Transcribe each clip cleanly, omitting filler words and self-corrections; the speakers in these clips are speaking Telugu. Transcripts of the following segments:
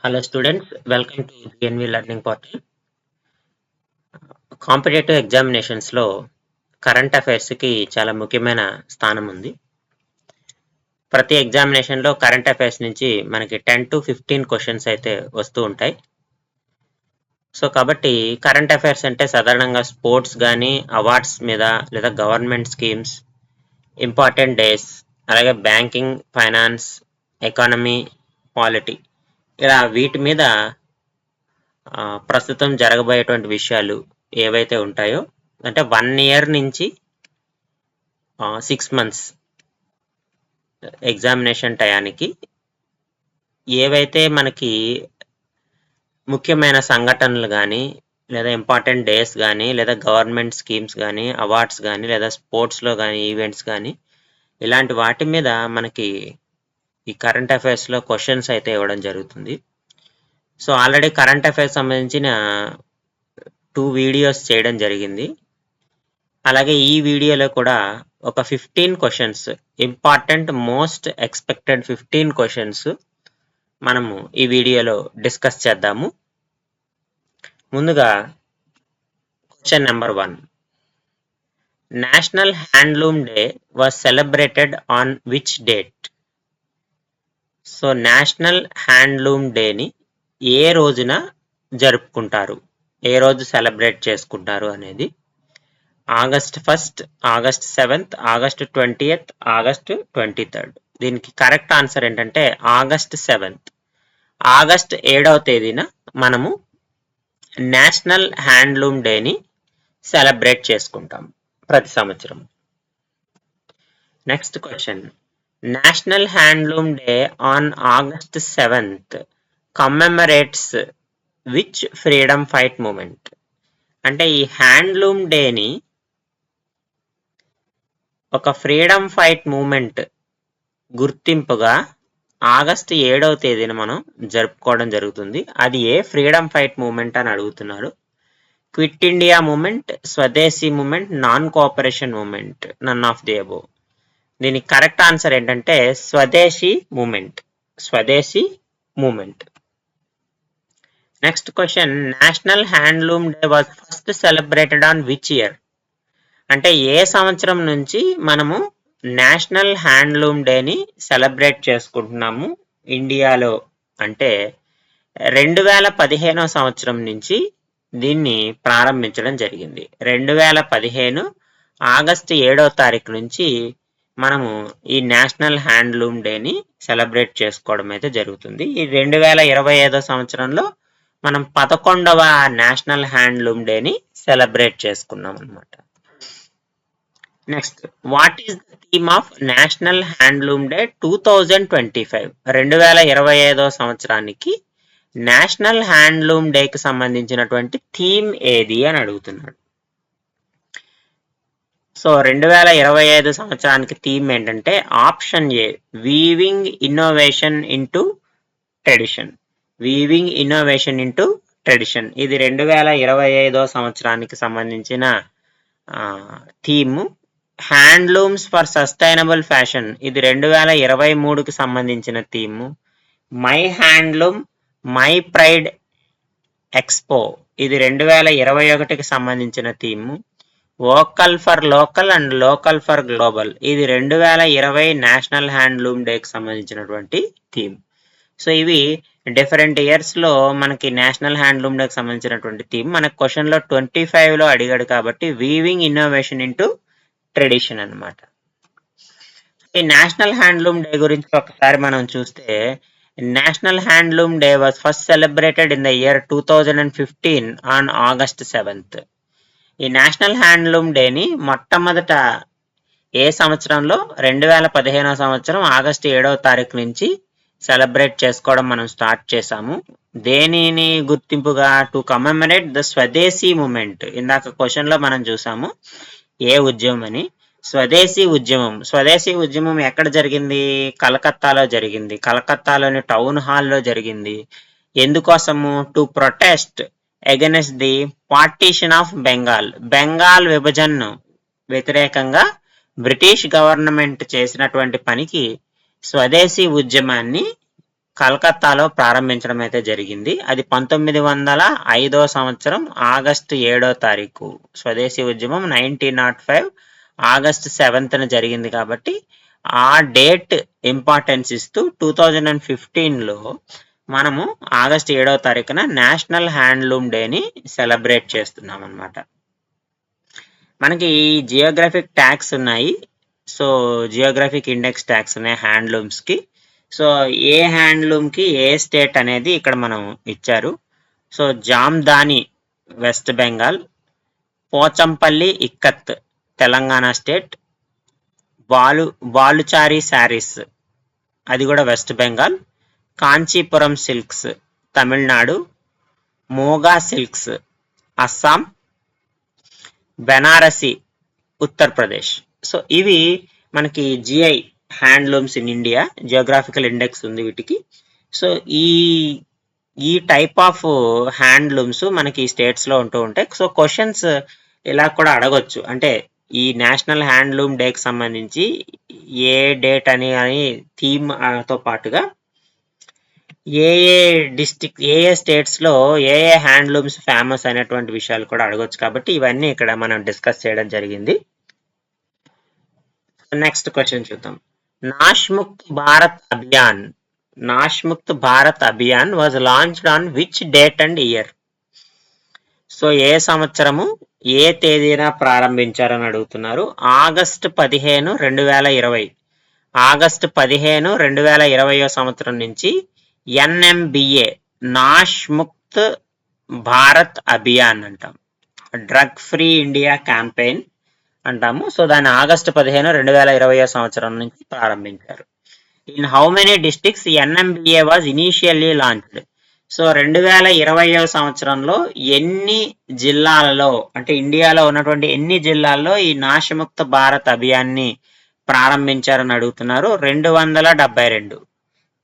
Hello students, welcome to GNV Learning Portal. Competitive ఎగ్జామినేషన్స్లో కరెంట్ అఫైర్స్కి చాలా ముఖ్యమైన స్థానం ఉంది. ప్రతి ఎగ్జామినేషన్లో కరెంట్ అఫైర్స్ నుంచి మనకి 10 to 15 క్వశ్చన్స్ అయితే వస్తూ ఉంటాయి. సో కాబట్టి కరెంట్ అఫైర్స్ అంటే సాధారణంగా స్పోర్ట్స్ కానీ అవార్డ్స్ మీద లేదా గవర్నమెంట్ స్కీమ్స్, ఇంపార్టెంట్ డేస్, అలాగే బ్యాంకింగ్, ఫైనాన్స్, ఎకానమీ, పాలిటీ ఇలా వీటి మీద ప్రస్తుతం జరగబోయేటువంటి విషయాలు ఏవైతే ఉంటాయో అంటే 1 year నుంచి 6 months ఎగ్జామినేషన్ టయానికి ఏవైతే మనకి ముఖ్యమైన సంఘటనలు కానీ లేదా ఇంపార్టెంట్ డేస్ కానీ లేదా గవర్నమెంట్ స్కీమ్స్ కానీ అవార్డ్స్ కానీ లేదా స్పోర్ట్స్లో కానీ ఈవెంట్స్ కానీ ఇలాంటి వాటి మీద మనకి ఈ కరెంట్ అఫైర్స్లో క్వశ్చన్స్ అయితే ఇవ్వడం జరుగుతుంది. సో ఆల్రెడీ కరెంట్ అఫైర్స్ సంబంధించిన 2 వీడియోస్ చేయడం జరిగింది. అలాగే ఈ వీడియోలో కూడా ఒక 15 questions, important most expected 15 questions మనము ఈ వీడియోలో డిస్కస్ చేద్దాము. ముందుగా question number 1. National handloom day was celebrated on which date? So national handloom డేని ఏ రోజున జరుపుకుంటారు, ఏ రోజు సెలబ్రేట్ చేసుకుంటారు అనేది August 1st, August 7th, August 20th, August 23rd. దీనికి కరెక్ట్ ఆన్సర్ ఏంటంటే August 7th. ఆగస్ట్ 7వ తేదీన మనము నేషనల్ హ్యాండ్లూమ్ డేని సెలబ్రేట్ చేసుకుంటాం ప్రతి సంవత్సరం. Next question. National handloom day on August 7th commemorates which freedom fight movement? అంటే ఈ హ్యాండ్లూమ్ డేని ఒక ఫ్రీడమ్ ఫైట్ మూమెంట్ గుర్తింపుగా ఆగస్టు 7వ తేదీన మనం జరుపుకోవడం జరుగుతుంది. అది ఏ ఫ్రీడమ్ ఫైట్ మూమెంట్ అని అడుగుతున్నారు. Quit India movement, Swadeshi movement, non cooperation movement, none of the above. దీనికి కరెక్ట్ ఆన్సర్ ఏంటంటే Swadeshi movement. Swadeshi movement. Next question. National handloom day was first celebrated on which year? అంటే ఏ సంవత్సరం నుంచి మనము నేషనల్ హ్యాండ్లూమ్ డేని సెలబ్రేట్ చేసుకుంటున్నాము ఇండియాలో అంటే 2015వ సంవత్సరం నుంచి దీన్ని ప్రారంభించడం జరిగింది. 2015 ఆగస్టు 7వ తారీఖు నుంచి మనము ఈ నేషనల్ హ్యాండ్లూమ్ డేని సెలబ్రేట్ చేసుకోవడం అయితే జరుగుతుంది. ఈ 2025వ సంవత్సరంలో మనం 11వ నేషనల్ హ్యాండ్లూమ్ డేని సెలబ్రేట్ చేసుకున్నాం అన్నమాట. Next. What is the theme of national handloom day 2025? 2025వ సంవత్సరానికి నేషనల్ హ్యాండ్లూమ్ డేకి సంబంధించినటువంటి థీమ్ ఏది అని అడుగుతున్నాడు. సో 2025 సంవత్సరానికి థీమ్ ఏంటంటే option A, weaving innovation into tradition. Weaving innovation into tradition. ఇది 2025వ సంవత్సరానికి సంబంధించిన theme. Handlooms for sustainable fashion. ఇది 2023కి సంబంధించిన theme. My handloom my pride expo. ఇది 2021కి సంబంధించిన theme. Vocal for local and local for global. ఇది 2020 నేషనల్ హ్యాండ్లూమ్ డేకి సంబంధించినటువంటి థీమ్. సో ఇవి డిఫరెంట్ ఇయర్స్లో మనకి నేషనల్ హ్యాండ్లూమ్ డేకి సంబంధించినటువంటి థీమ్. మనకు క్వశ్చన్లో 25లో అడిగాడు కాబట్టి వీవింగ్ ఇన్నోవేషన్ ఇంటూ ట్రెడిషన్ అన్నమాట. ఈ నేషనల్ హ్యాండ్లూమ్ డే గురించి ఒకసారి మనం చూస్తే national handloom day was first celebrated in the year 2015 on August 7th. ఈ నేషనల్ హ్యాండ్లూమ్ డేని మొట్టమొదట ఏ సంవత్సరంలో 2015వ సంవత్సరం ఆగస్టు 7వ తారీఖు నుంచి సెలబ్రేట్ చేసుకోవడం మనం స్టార్ట్ చేసాము. దేనిని గుర్తింపుగా? టు కమెమరేట్ ద స్వదేశీ మూమెంట్. ఇందాక క్వశ్చన్లో మనం చూసాము ఏ ఉద్యమం అని. స్వదేశీ ఉద్యమం. స్వదేశీ ఉద్యమం ఎక్కడ జరిగింది? కలకత్తాలో జరిగింది. కలకత్తాలోని టౌన్ హాల్లో జరిగింది. ఎందుకోసము? To protest against the partition of Bengal. Bengal విభజనను వ్యతిరేకంగా బ్రిటిష్ గవర్నమెంట్ చేసినటువంటి పనికి స్వదేశీ ఉద్యమాన్ని కలకత్తాలో ప్రారంభించడం అయితే జరిగింది. అది 1905 సంవత్సరం ఆగస్టు 7వ తారీఖు. స్వదేశీ ఉద్యమం 1905 ఆగస్టు 7న జరిగింది కాబట్టి ఆ డేట్ ఇంపార్టెన్స్ ఇస్తూ 2015లో మనము ఆగస్టు 7వ తారీఖున నేషనల్ హ్యాండ్లూమ్ డేని సెలబ్రేట్ చేస్తున్నాం అన్నమాట. మనకి జియోగ్రఫిక్ ట్యాగ్స్ ఉన్నాయి. సో జియోగ్రఫిక్ ఇండెక్స్ ట్యాగ్స్ ఉన్నాయి హ్యాండ్లూమ్స్కి. సో ఏ హ్యాండ్లూమ్కి ఏ స్టేట్ అనేది ఇక్కడ మనం ఇచ్చారు. So Jamdani west Bengal, Pochampally ikat Telangana state, Baluchari saris అది కూడా west Bengal, Kanchipuram silks Tamil Nadu, Muga silks Assam, Banarasi Uttar Pradesh. So ఇవి మనకి GI handlooms in India, geographical index ఉంది వీటికి. సో ఈ టైప్ ఆఫ్ హ్యాండ్లూమ్స్ మనకి స్టేట్స్లో ఉంటూ ఉంటాయి. సో క్వశ్చన్స్ ఇలా కూడా అడగొచ్చు, అంటే ఈ నేషనల్ హ్యాండ్లూమ్ డేకి సంబంధించి ఏ డేట్ అని థీమ్ తో పాటుగా ఏ డిస్ట్రిక్ట్ ఏ స్టేట్స్లో ఏ హ్యాండ్లూమ్స్ ఫేమస్ అనేటువంటి విషయాలు కూడా అడగొచ్చు. కాబట్టి ఇవన్నీ ఇక్కడ మనం డిస్కస్ చేయడం జరిగింది. నెక్స్ట్ క్వశ్చన్ చూద్దాం. Nasha Mukt Bharat Abhiyan was launched on which date and year? So ఏ సంవత్సరము ఏ తేదీన ప్రారంభించారని అడుగుతున్నారు. ఆగస్టు 15, 2020. ఆగస్టు 15, 2020 సంవత్సరం నుంచి ఎన్ఎంబిఏ నాష్ముక్త్ భారత్ అభియాన్ అంటాం, డ్రగ్ ఫ్రీ ఇండియా క్యాంపెయిన్ అంటాము. సో దాన్ని ఆగస్టు 15, 2020 సంవత్సరం నుంచి ప్రారంభించారు. In how many districts NMBA was initially launched? So 2020 సంవత్సరంలో ఎన్ని జిల్లాలలో, అంటే ఇండియాలో ఉన్నటువంటి ఎన్ని జిల్లాల్లో ఈ నాశముక్త భారత్ అభియాన్ని ప్రారంభించారని అడుగుతున్నారు. 272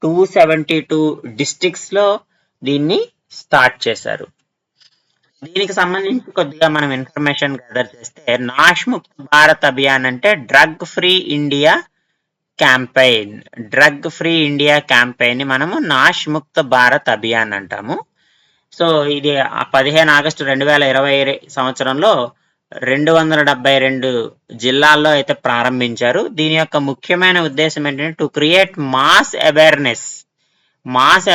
272 డిస్ట్రిక్ట్స్ లో దీన్ని స్టార్ట్ చేశారు. దీనికి సంబంధించి కొద్దిగా మనం ఇన్ఫర్మేషన్ గ్యాదర్ చేస్తే, నాష్ముక్త్ భారత్ అభియాన్ అంటే drug free India campaign. Drug free India campaign ని మనము నాష్ముక్త భారత్ అభియాన్ అంటాము. సో ఇది 15 ఆగస్టు 2020 సంవత్సరంలో 272 జిల్లాల్లో అయితే ప్రారంభించారు. దీని యొక్క ముఖ్యమైన ఉద్దేశం ఏంటంటే to create mass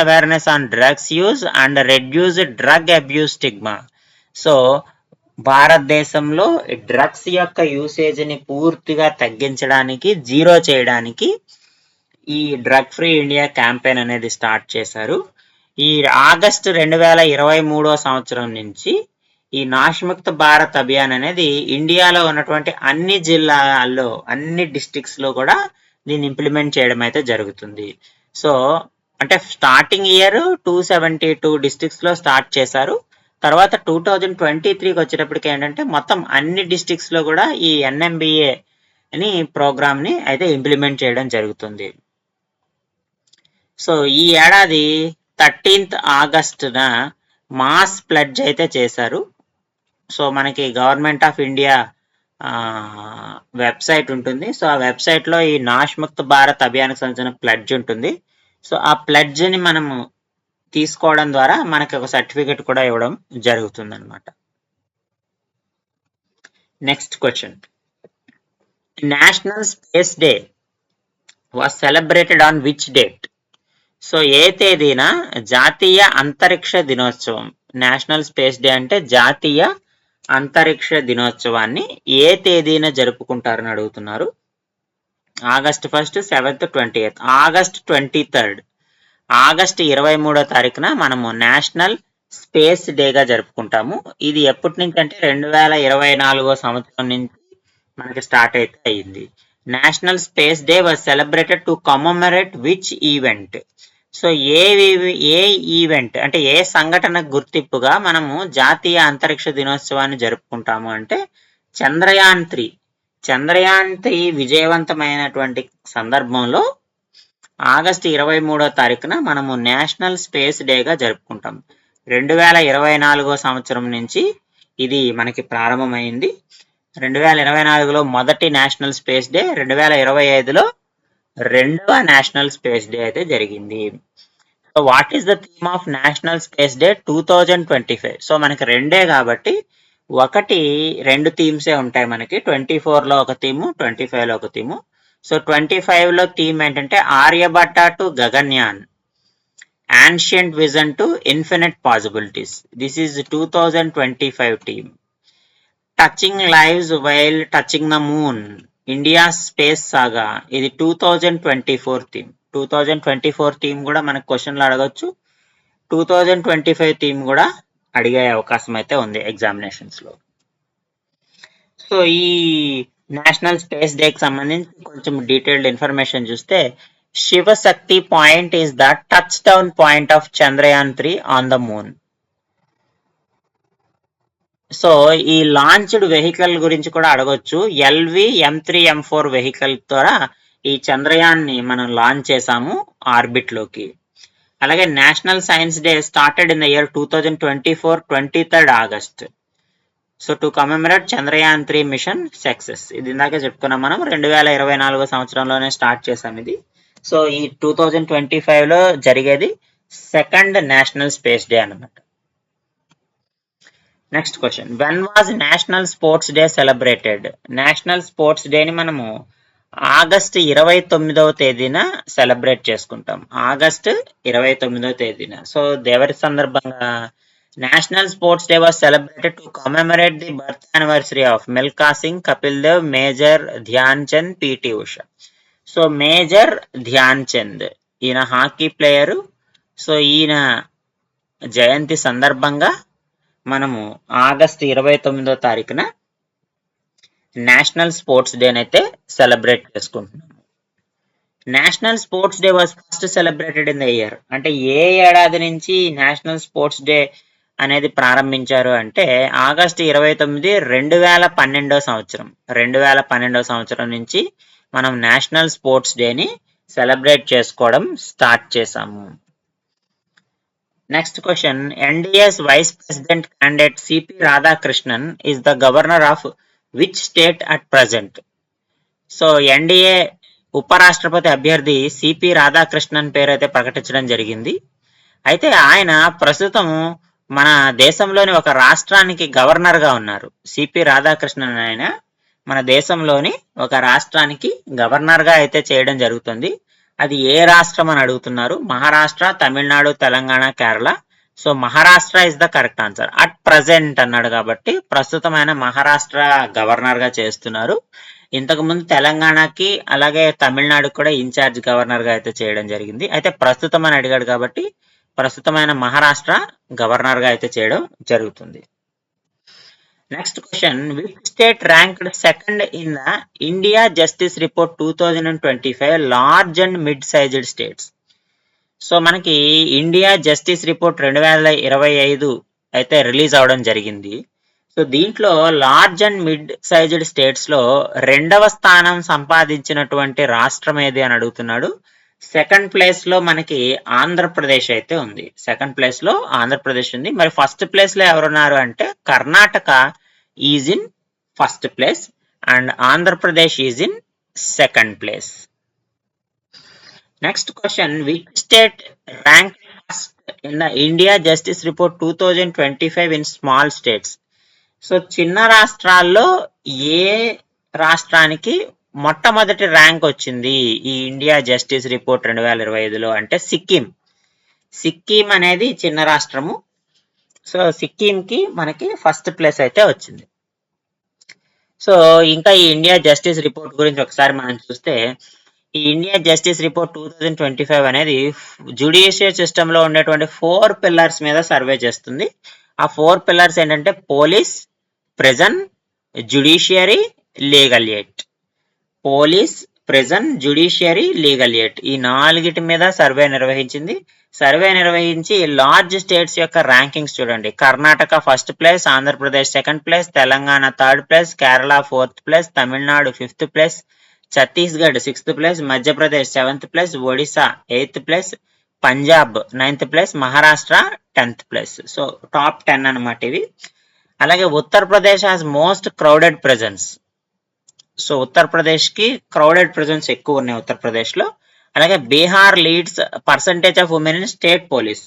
awareness on drugs use and reduce drug abuse stigma. So భారతదేశంలో డ్రగ్స్ యొక్క యూసేజ్ ని పూర్తిగా తగ్గించడానికి, జీరో చేయడానికి ఈ డ్రగ్ ఫ్రీ ఇండియా క్యాంపెయిన్ అనేది స్టార్ట్ చేశారు. ఈ ఆగస్టు 2023 సంవత్సరం నుంచి ఈ నాష్ముక్త భారత్ అభియాన్ అనేది ఇండియాలో ఉన్నటువంటి అన్ని జిల్లాల్లో, అన్ని డిస్ట్రిక్ట్స్ లో కూడా దీన్ని ఇంప్లిమెంట్ చేయడం అయితే జరుగుతుంది. సో అంటే స్టార్టింగ్ ఇయర్ 272 డిస్ట్రిక్ట్స్ లో స్టార్ట్ చేశారు. తర్వాత 2023కి వచ్చేటప్పటికి ఏంటంటే మొత్తం అన్ని డిస్ట్రిక్ట్స్ లో కూడా ఈ ఎన్ఎంబిఏ అని ప్రోగ్రామ్ ని అయితే ఇంప్లిమెంట్ చేయడం జరుగుతుంది. సో ఈ ఏడాది 13th ఆగస్టున మాస్ ప్లెడ్జ్ అయితే చేశారు. సో మనకి గవర్నమెంట్ ఆఫ్ ఇండియా వెబ్సైట్ ఉంటుంది. సో ఆ వెబ్సైట్ లో ఈ నాష్ముక్త భారత్ అభియాన్కి సంబంధించిన ప్లెడ్జ్ ఉంటుంది. సో ఆ ప్లెడ్జ్ ని మనము తీసుకోవడం ద్వారా మనకి ఒక సర్టిఫికెట్ కూడా ఇవ్వడం జరుగుతుంది అనమాట. Next question. National space day was celebrated on which date? So ఏ తేదీన జాతీయ అంతరిక్ష దినోత్సవం, నేషనల్ స్పేస్ డే అంటే జాతీయ అంతరిక్ష దినోత్సవాన్ని ఏ తేదీన జరుపుకుంటారని అడుగుతున్నారు. ఆగస్ట్ 1, 7, 28. ఆగస్ట్ 23rd, ఆగస్ట్ 23వ తారీఖున మనము నేషనల్ స్పేస్ డేగా జరుపుకుంటాము. ఇది ఎప్పటి నుంచి అంటే 2024 సంవత్సరం నుంచి మనకి స్టార్ట్ అయితే అయ్యింది. National space day was celebrated to commemorate which event? So A event అంటే ఏ సంఘటన గుర్తింపుగా మనము జాతీయ అంతరిక్ష దినోత్సవాన్ని జరుపుకుంటాము అంటే చంద్రయాన్ 3 విజయవంతమైనటువంటి సందర్భంలో ఆగస్టు 23వ తారీఖున మనము నేషనల్ స్పేస్ డేగా జరుపుకుంటాం. 2024 సంవత్సరం నుంచి ఇది మనకి ప్రారంభమైంది. 2024లో మొదటి నేషనల్ స్పేస్ డే, 2025లో రెండవ నేషనల్ స్పేస్ డే అయితే జరిగింది. So what is the theme of national space day 2025? So మనకి రెండే కాబట్టి ఒకటి రెండు థీమ్సే ఉంటాయి మనకి. 24లో ఒక థీము, 25లో ఒక థీము. సో 25లో థీమ్ ఏంటంటే Aryabhata to Gaganyaan, ancient vision to infinite possibilities. This is 2025 team. Touching lives while touching the moon, India's space saga. ఇది 2024 థీమ్. 2024 థీమ్ కూడా మనకు క్వశ్చన్లు అడగొచ్చు. 2025 థీమ్ కూడా అడిగే అవకాశం అయితే ఉంది ఎగ్జామినేషన్స్ లో. సో ఈ నేషనల్ స్పేస్ డేకి సంబంధించి కొంచెం డీటెయిల్డ్ ఇన్ఫర్మేషన్ చూస్తే, Shivshakti point is the touchdown point of Chandrayaan 3 on the moon. So ఈ లాంచ్డ్ వెహికల్ గురించి కూడా అడగొచ్చు. ఎల్వి M3 M4 వెహికల్ ద్వారా ఈ చంద్రయాన్ ని మనం లాంచ్ చేసాము ఆర్బిట్ లోకి. అలాగే national science day started in the year 2024 23rd August. So to commemorate Chandrayaan 3 mission success. ఇది ఇందాకే చెప్పుకున్నాం మనం, 2024 సంవత్సరంలోనే స్టార్ట్ చేసాం ఇది. సో ఈ 2025లో జరిగేది సెకండ్ నేషనల్ స్పేస్ డే అన్నమాట. Next question, when was national sports day celebrated? National sports డేని మనము ఆగస్టు 29వ తేదీన సెలబ్రేట్ చేసుకుంటాం. ఆగస్టు 29వ తేదీన. సో ఎవరి సందర్భంగా? National sports day was celebrated to commemorate the birth anniversary of Milkha Singh, Kapil Dev, major Dhyan Chand, PT Usha. So major Dhyan Chand ఈయన హాకీ ప్లేయరు. సో ఈయన జయంతి సందర్భంగా మనము ఆగస్టు 29వ తారీఖున నేషనల్ స్పోర్ట్స్ డే అయితే సెలబ్రేట్ చేసుకుంటున్నాము. National sports day was first celebrated in the year. అంటే ఏ ఏడాది నుంచి నేషనల్ స్పోర్ట్స్ డే అనేది ప్రారంభించారు అంటే ఆగస్టు 29, 2012వ సంవత్సరం. 2012వ సంవత్సరం నుంచి మనం నేషనల్ స్పోర్ట్స్ డేని సెలబ్రేట్ చేసుకోవడం స్టార్ట్ చేసాము. Next question, NDA's vice president candidate CP Radhakrishnan is the governor of which state at present? So NDA ఉపరాష్ట్రపతి అభ్యర్థి సిపి రాధాకృష్ణన్ పేరు అయితే ప్రకటించడం జరిగింది. అయితే ఆయన ప్రస్తుతం మన దేశంలోని ఒక రాష్ట్రానికి గవర్నర్ గా ఉన్నారు. సిపి రాధాకృష్ణన్ ఆయన మన దేశంలోని ఒక రాష్ట్రానికి గవర్నర్ గా అయితే చేయడం జరుగుతుంది. అది ఏ రాష్ట్రం అని అడుగుతున్నారు. Maharashtra, Tamil Nadu, Telangana, Kerala. So Maharashtra is the correct answer. At present అన్నాడు కాబట్టి ప్రస్తుతం ఆయన మహారాష్ట్ర గవర్నర్ గా చేస్తున్నారు. ఇంతకు ముందు తెలంగాణకి అలాగే తమిళనాడుకి కూడా ఇన్ఛార్జ్ గవర్నర్ గా అయితే చేయడం జరిగింది. అయితే ప్రస్తుతం అని అడిగాడు కాబట్టి ప్రస్తుతమైన మహారాష్ట్ర గవర్నర్ గా అయితే చేయడం జరుగుతుంది. Next question, which state ranked second in the India justice report 2025 large and mid sized states? So మనకి ఇండియా జస్టిస్ రిపోర్ట్ 2025 అయితే రిలీజ్ అవడం జరిగింది. సో దీంట్లో large and mid sized states లో రెండవ స్థానం సంపాదించినటువంటి రాష్ట్రం ఏది అని అడుగుతున్నాడు. సెకండ్ ప్లేస్ లో మనకి ఆంధ్రప్రదేశ్ అయితే ఉంది. సెకండ్ ప్లేస్ లో ఆంధ్రప్రదేశ్ ఉంది. మరి ఫస్ట్ ప్లేస్ లో ఎవరున్నారు అంటే Karnataka is in first place and Andhra Pradesh is in second place. Next question, which state rank first in the India justice report 2025 in small states? So చిన్న రాష్ట్రాల్లో ఏ రాష్ట్రానికి మొట్టమొదటి ర్యాంక్ వచ్చింది ఈ ఇండియా జస్టిస్ రిపోర్ట్ 2025లో అంటే సిక్కిం. సిక్కిం అనేది చిన్న రాష్ట్రము. సో సిక్కింకి మనకి ఫస్ట్ ప్లేస్ అయితే వచ్చింది. సో ఇంకా ఈ ఇండియా జస్టిస్ రిపోర్ట్ గురించి ఒకసారి మనం చూస్తే, ఈ ఇండియా జస్టిస్ రిపోర్ట్ 2025 అనేది జ్యుడిషియల్ సిస్టమ్ లో ఉండేటువంటి 4 పిల్లర్స్ మీద సర్వే చేస్తుంది. ఆ 4 పిల్లర్స్ ఏంటంటే police, prison, judiciary, legal aid. Police, prison, judiciary, legal aid ఈ 4 మీద సర్వే నిర్వహించింది. సర్వే నిర్వహించి లార్జ్ స్టేట్స్ యొక్క ర్యాంకింగ్స్ చూడండి. Karnataka first place, Andhra Pradesh second place, Telangana third place, Kerala fourth place, Tamil Nadu fifth place, Chhattisgarh sixth place, Madhya Pradesh seventh place, Odisha eighth place, Punjab 9th place, Maharashtra 10th place. So top 10 అన్నమాట ఇవి. అలాగే Uttar Pradesh has most crowded presence. So Uttar Pradesh కి క్రౌడెడ్ ప్రెజెన్స్ ఎక్కువ ఉన్నాయి ఉత్తరప్రదేశ్ లో. అలాగే Bihar leads percentage of women in state police.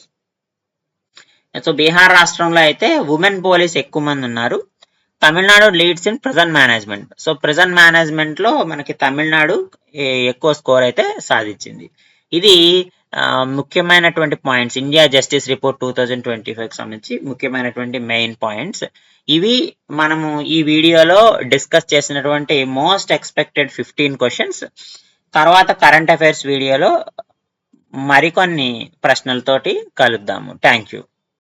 So Bihar రాష్ట్రంలో అయితే ఉమెన్ పోలీస్ ఎక్కువ మంది ఉన్నారు. Tamil Nadu leads in prison management. So prison management లో మనకి తమిళనాడు ఎక్కువ స్కోర్ అయితే సాధించింది. ఇది ముఖ్యమైనటువంటి పాయింట్స్ ఇండియా జస్టిస్ రిపోర్ట్ 2025 సంబంధించి ముఖ్యమైనటువంటి మెయిన్ పాయింట్స్ ఇవి. మనము ఈ వీడియోలో డిస్కస్ చేసినటువంటి మోస్ట్ ఎక్స్పెక్టెడ్ 15 క్వశ్చన్స్. తర్వాత కరెంట్ అఫైర్స్ వీడియోలో మరికొన్ని ప్రశ్నలతోటి కలుద్దాము. Thank you.